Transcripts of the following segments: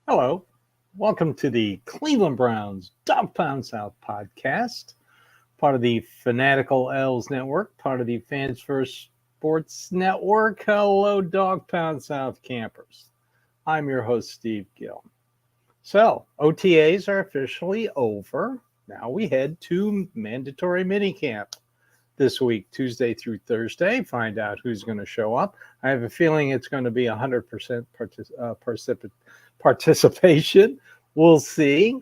Hello. Welcome to the Cleveland Browns Dawgpound South podcast, part of the Fanatical L's Network, part of the Fans First Sports Network. Hello, Dawgpound South campers. I'm your host, Steve Gill. So, OTAs are officially over. Now we head to mandatory minicamp this week, Tuesday through Thursday. Find out who's going to show up. I have a feeling it's going to be 100% participation. We'll see.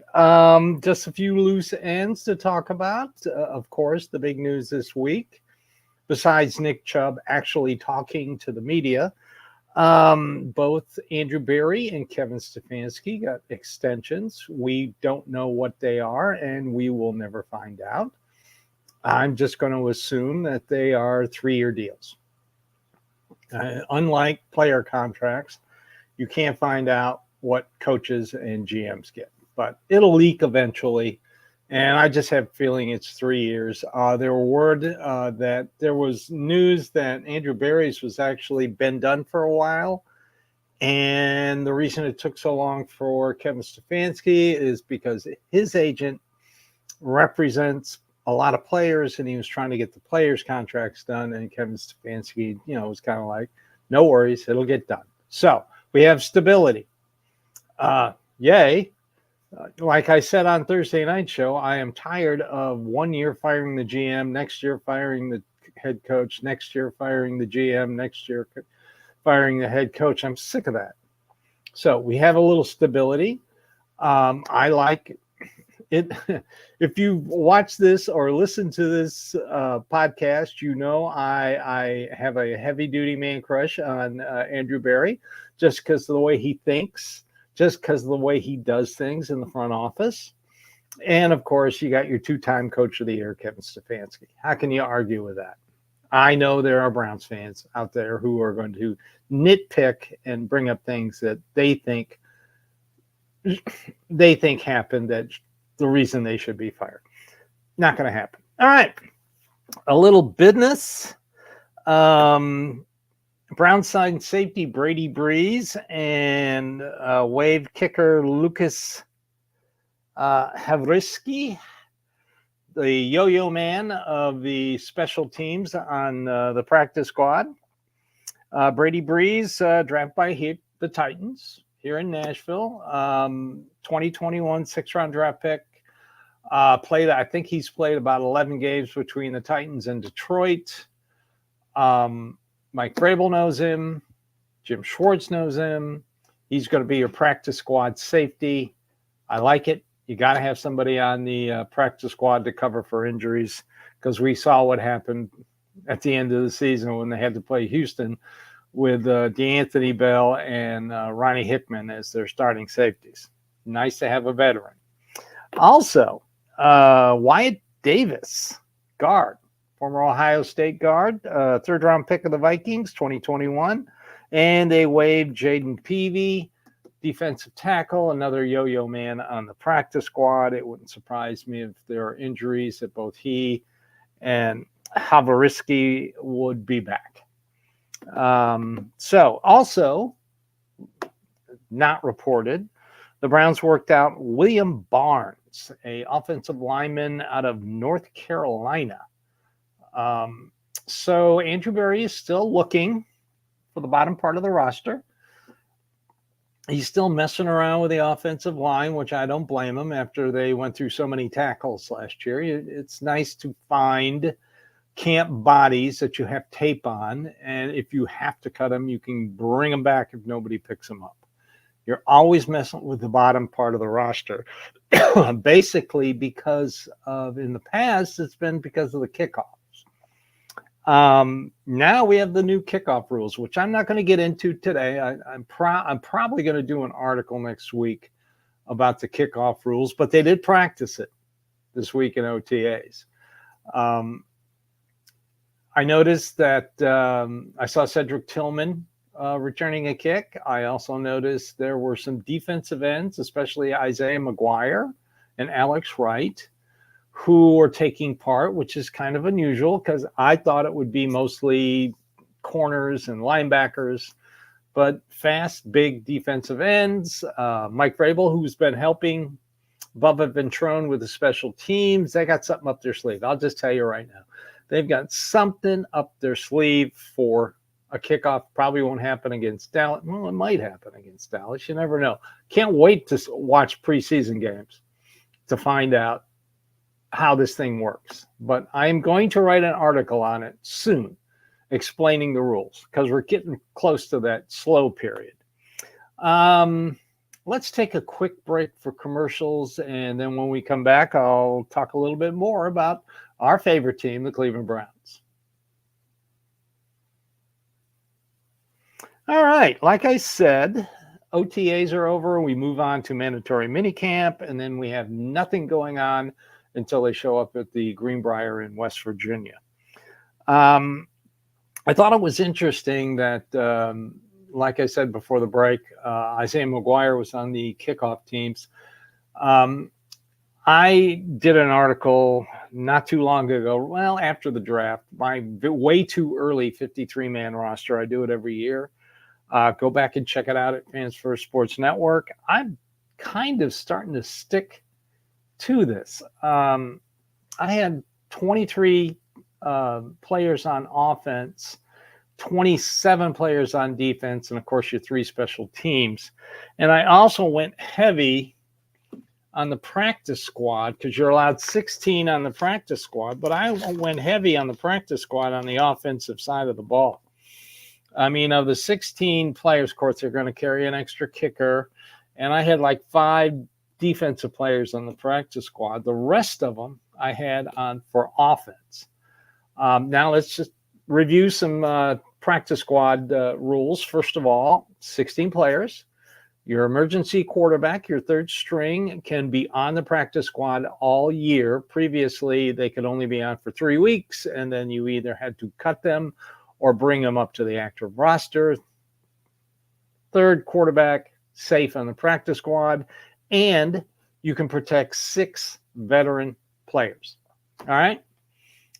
Just a few loose ends to talk about. Of course, the big news this week, besides Nick Chubb actually talking to the media, both Andrew Berry and Kevin Stefanski got extensions. We don't know what they are, and we will never find out. I'm just going to assume that they are 3-year deals. Unlike player contracts, you can't find out what coaches and GMs get, but it'll leak eventually. And I just have a feeling it's 3 years. There were word that there was news that Andrew Berry's was actually been done for a while. And the reason it took so long for Kevin Stefanski is because his agent represents a lot of players, and he was trying to get the players' contracts done. And Kevin Stefanski, was kind of like, no worries, it'll get done. So we have stability. Yay. Like I said on Thursday night show, I am tired of 1 year firing the GM, next year firing the head coach, next year firing the GM, next year firing the head coach. I'm sick of that. So we have a little stability. I like it. If you watch this or listen to this podcast, I have a heavy duty man crush on Andrew Berry, just because of the way he thinks, just because of the way he does things in the front office. And of course, you got your 2-time coach of the year, Kevin Stefanski. How can you argue with that? I know there are Browns fans out there who are going to nitpick and bring up things that they think happened, that the reason they should be fired. Not going to happen. All right. A little business. Browns signed safety Brady Breeze and wave kicker Lucas Havrisky, the yo-yo man of the special teams on the practice squad. Brady Breeze, drafted by the Titans here in Nashville. 2021 6th-round draft pick. I think he's played about 11 games between the Titans and Detroit. Mike Vrabel knows him. Jim Schwartz knows him. He's going to be your practice squad safety. I like it. You got to have somebody on the practice squad to cover for injuries, because we saw what happened at the end of the season when they had to play Houston with DeAnthony Bell and Ronnie Hickman as their starting safeties. Nice to have a veteran. Also, Wyatt Davis, guard, former Ohio State guard, 3rd-round pick of the Vikings, 2021. And they waived Jaden Peavy, defensive tackle, another yo-yo man on the practice squad. It wouldn't surprise me if there are injuries that both he and Havrisky would be back. So also not reported, the Browns worked out William Barnes, a offensive lineman out of North Carolina. So Andrew Berry is still looking for the bottom part of the roster. He's still messing around with the offensive line, which I don't blame him after they went through so many tackles last year. It's nice to find camp bodies that you have tape on, and if you have to cut them, you can bring them back if nobody picks them up. You're always messing with the bottom part of the roster, basically because of, in the past, it's been because of the kickoffs. Now we have the new kickoff rules, which I'm not going to get into today. I'm probably going to do an article next week about the kickoff rules, but they did practice it this week in OTAs. I noticed that I saw Cedric Tillman returning a kick. I also noticed there were some defensive ends, especially Isaiah McGuire and Alex Wright, who were taking part, which is kind of unusual because I thought it would be mostly corners and linebackers. but fast, big defensive ends. Mike Vrabel, who's been helping Bubba Ventrone with the special teams, they got something up their sleeve. I'll just tell you right now. They've got something up their sleeve for a kickoff. Probably won't happen against Dallas. Well, it might happen against Dallas. You never know. Can't wait to watch preseason games to find out how this thing works. But I'm going to write an article on it soon explaining the rules because we're getting close to that slow period. Let's take a quick break for commercials, and then when we come back, I'll talk a little bit more about our favorite team, the Cleveland Browns. All right, like I said, OTAs are over. We move on to mandatory minicamp, and then we have nothing going on until they show up at the Greenbrier in West Virginia. I thought it was interesting that, like I said before the break, Isaiah McGuire was on the kickoff teams. I did an article not too long ago, well, after the draft, my way too early 53-man roster. I do it every year. Go back and check it out at Fans First Sports Network. I'm kind of starting to stick to this. I had 23 players on offense, 27 players on defense, and of course your 3 special teams. And I also went heavy on the practice squad because you're allowed 16 on the practice squad, but I went heavy on the practice squad on the offensive side of the ball. I mean, of the 16 players, of course, they're going to carry an extra kicker, and I had like 5 defensive players on the practice squad. The rest of them I had on for offense. Now let's just review some practice squad rules. First of all, 16 players. Your emergency quarterback, your third string, can be on the practice squad all year. Previously, they could only be on for 3 weeks, and then you either had to cut them or bring them up to the active roster. Third quarterback, safe on the practice squad, and you can protect 6 veteran players. All right?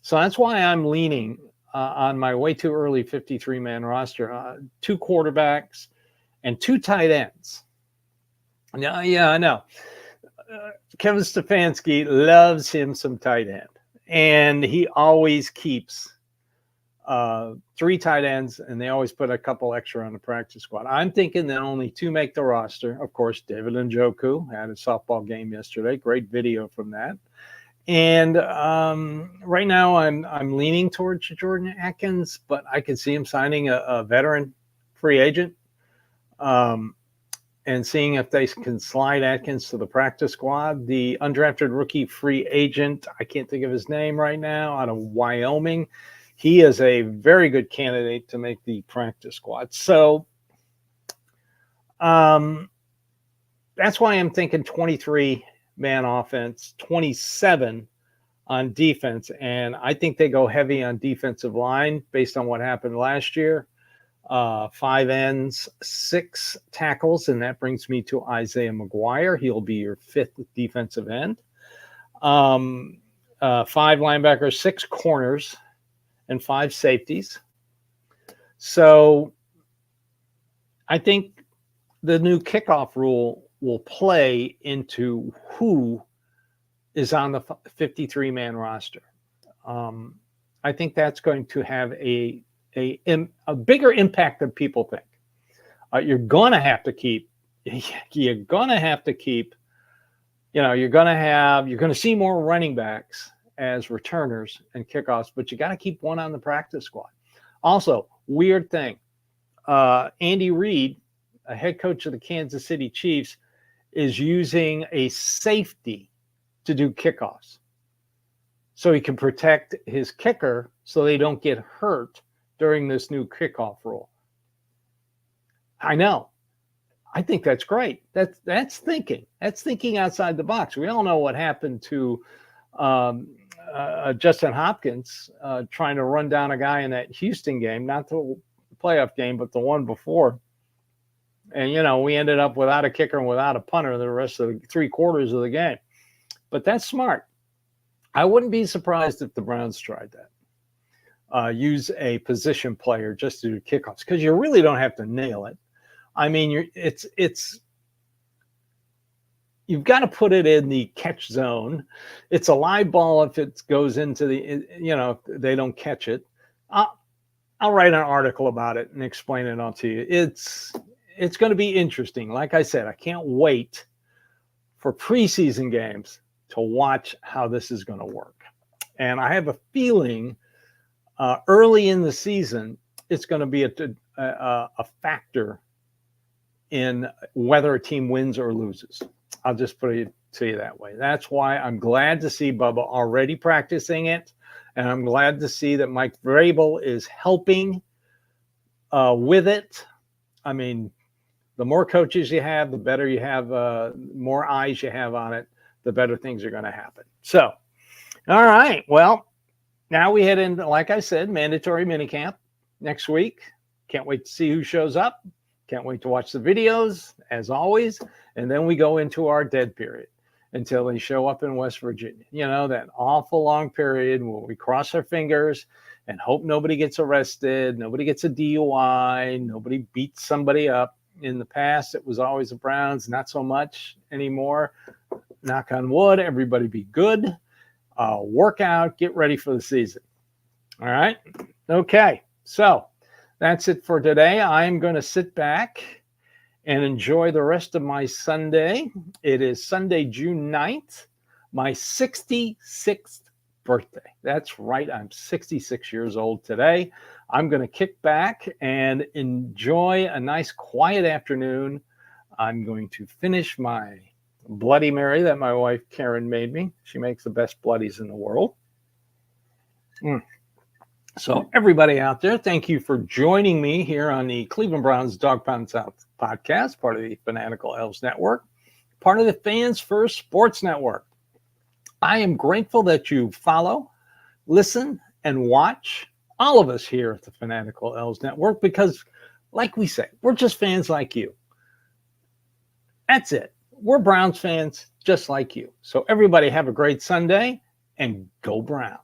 So that's why I'm leaning on my way too early 53-man roster. 2 quarterbacks and 2 tight ends. Now, yeah, I know. Kevin Stefanski loves him some tight end, and he always keeps 3 tight ends, and they always put a couple extra on the practice squad. I'm thinking that only 2 make the roster. Of course, David Njoku had a softball game yesterday. Great video from that. And right now, I'm leaning towards Jordan Atkins, but I can see him signing a veteran free agent. And seeing if they can slide Atkins to the practice squad. The undrafted rookie free agent, I can't think of his name right now, out of Wyoming. He is a very good candidate to make the practice squad. So that's why I'm thinking 23-man offense, 27 on defense. And I think they go heavy on defensive line based on what happened last year. 5 ends, 6 tackles, and that brings me to Isaiah McGuire. He'll be your 5th defensive end. 5 linebackers, 6 corners, and 5 safeties. So I think the new kickoff rule will play into who is on the 53-man roster. I think that's going to have a bigger impact than people think. You're going to have to keep, you're going to see more running backs as returners and kickoffs, but you got to keep 1 on the practice squad. Also, weird thing. Andy Reid, a head coach of the Kansas City Chiefs, is using a safety to do kickoffs so he can protect his kicker so they don't get hurt during this new kickoff rule. I know. I think that's great. That's thinking. That's thinking outside the box. We all know what happened to Justin Hopkins trying to run down a guy in that Houston game, not the playoff game, but the one before. And, we ended up without a kicker and without a punter the rest of the 3 quarters of the game. But that's smart. I wouldn't be surprised if the Browns tried that. Use a position player just to do kickoffs because you really don't have to nail it. I mean, you've got to put it in the catch zone. It's a live ball if it goes into the, if they don't catch it. I'll write an article about it and explain it all to you. It's going to be interesting. Like I said, I can't wait for preseason games to watch how this is going to work. And I have a feeling early in the season, it's going to be a factor in whether a team wins or loses. I'll just put it to you that way. That's why I'm glad to see Bubba already practicing it. And I'm glad to see that Mike Vrabel is helping with it. I mean, the more coaches you have, the better you have, more eyes you have on it, the better things are going to happen. So, all right. Well, now we head into, like I said, mandatory minicamp next week. Can't wait to see who shows up. Can't wait to watch the videos, as always. And then we go into our dead period until they show up in West Virginia. That awful long period where we cross our fingers and hope nobody gets arrested, nobody gets a DUI, nobody beats somebody up. In the past, it was always the Browns, not so much anymore. Knock on wood, everybody be good. Work out, get ready for the season. All right? Okay, so that's it for today. I'm going to sit back and enjoy the rest of my Sunday. It is Sunday, June 9th, my 66th birthday. That's right. I'm 66 years old today. I'm going to kick back and enjoy a nice quiet afternoon. I'm going to finish my Bloody Mary that my wife Karen made me. She makes the best bloodies in the world. So everybody out there, thank you for joining me here on the Cleveland Browns Dawgpound South podcast, part of the Fanatical Elves Network, part of the Fans First Sports Network. I am grateful that you follow, listen, and watch all of us here at the Fanatical Elves Network because, like we say, we're just fans like you. That's it. We're Browns fans just like you. So everybody have a great Sunday and go Browns.